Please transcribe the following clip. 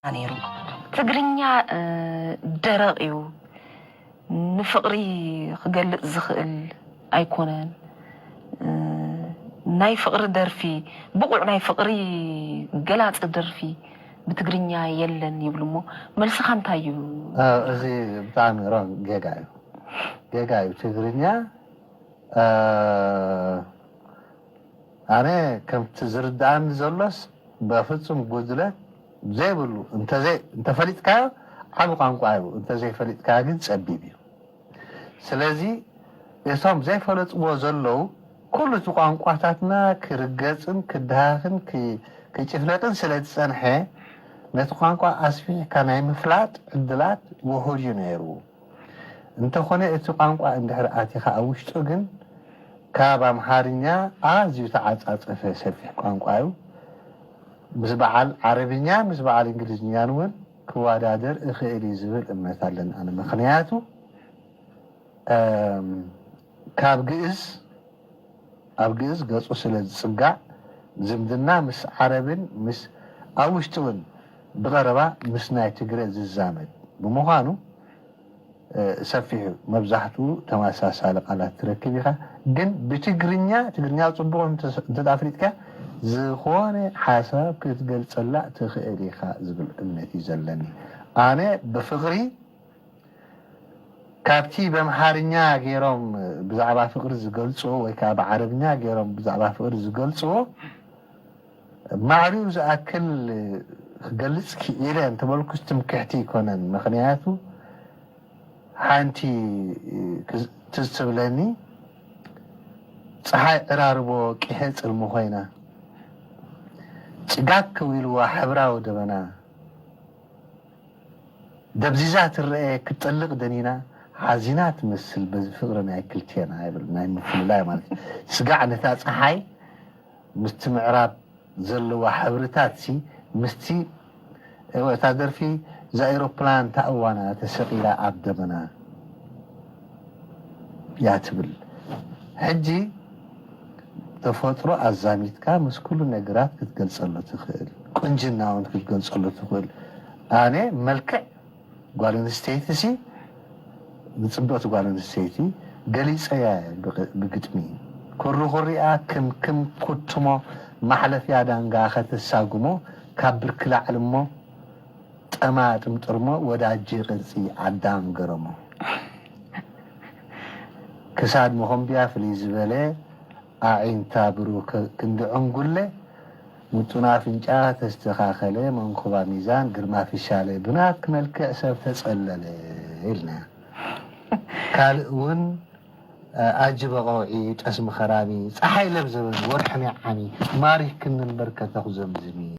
نيرو تقرنيا درقيو نفقري خجل زخل أيقونان ناي فقر درفي بقول ناي فقري جلات درفي بتقرنيا يلن يبلمو ملس خانتايو زي بتاعنا ران جاي تقرنيا أنا كم تزرد عن زلص بفتهم جزلة زي بقولوا انت فريد كا عم قاعو انت زي فريد كا جد سبيبي سلازي يسام زي فريد وزلوا كل تقان قاتاتنا كرجسن كدهاخن كيشفلاتن سلاد سنحه نتقان قا اسفي كان مفلات عدلات وهوجي نيرو انت خونه تقان قا اندهر اتيخا اوشتو جن كاب امحارኛ ازي تعጻጽፈ ሰፊሕ ቋንቋዩ ምስ በዓል ዓረብኛ ምስ በዓል እንግሊዝኛ ነውን ክዋዳደር እኽእል ዝብል እምነት አለን አነ ምክንያቱ ካብ ግዕዝ ገጹ ስለ ዝጽጋዕ ዝምድና ምስ ዓረብን ምስ አውሽጡን ብቀረባ ምስ ናይ ትግረ ዝዛመድ ብምዃኑ ሰፊሕ መብዛሕትኡ ተመሳሳሊ ቃላት ትረክብ ኢኻ ግን ብትግርኛ ጽቡቕ እንተዳፍሪትካ ዝኾነ ሓሳብ ክትገልጸላ ትኽእል ኢኻ ዝብል እምነት እዩ ዘለኒ ኣነ ብፍቕሪ ካብቲ በምሓርኛ ገይሮም ብዛዕባ ፍቕሪ ዝገልጽዎ ወይ ከዓ ብዓረብኛ ገይሮም ብዛዕባ ፍቕሪ ዝገልጽዎ ማዕሪኡ ዝኣክል ክገልጽ ክኢለ እንተበልኩስ ትምክሕቲ ይኮነን ምክንያቱ ሓንቲ ትዝትብለኒ ፀሓይ ዕራርቦ ቂሐ ጽልሞ ኮይና ጭጋግ ክዊልዋ ሕብራዊ ደበና ደብዚዛ ትርአ ክትጠልቕ ደኒና ሓዚና ትመስል በዚ ፍቕሪ ናይ ክልቴና ይብል ናይ ምፍልላይ ማለት ስጋዕ ነታ ፀሓይ ምስቲ ምዕራብ ዘለዋ ሕብርታት ሲ ምስቲ እታ ደርፊ እዛ ኤሮፕላን ታእዋና ተሰቂላ ኣብ ደበና ያ ትብል ሕጂ ተፈጥሮ ኣዛሚትካ ምስ ኩሉ ነገራት ክትገልጸሉ ትኽእል ቁንጅና እውን ክትገልጸሉ ትኽእል ኣነ መልክዕ ጓል ኣንስተይቲ ሲ ንጽብቕቲ ጓል ኣንስተይቲ ገሊፀያ ብግጥሚ ኩሪኣ ክምክም ኩትሞ ማሕለፍያ ዳንጋ ከተሳጉሞ ካብ ብርኪ ላዕሊ እሞ ጠማ ጥምጥርሞ ወዳጄ ቅርፂ ዓዳም ገረሞ ክሳድ መኾምቢያ ፍልይ ዝበለ ኣዒንታ ብሩክ ክንዲ ዕንጉለ ሙጡና ኣፍንጫ ተስተኻኸለ መንኩባ ሚዛን ግርማ ፊሻለ ብናክ መልክዕ ሰብ ተጸለለ ኢልና ካልእ እውን ኣጅበ ቆውዒ ጠስሚ ኸራሚ ፀሓይ ለብ ዘበን ወርሒ ዓሚ ማሪክ ክንንበር ከተኹ ዘምዝሚ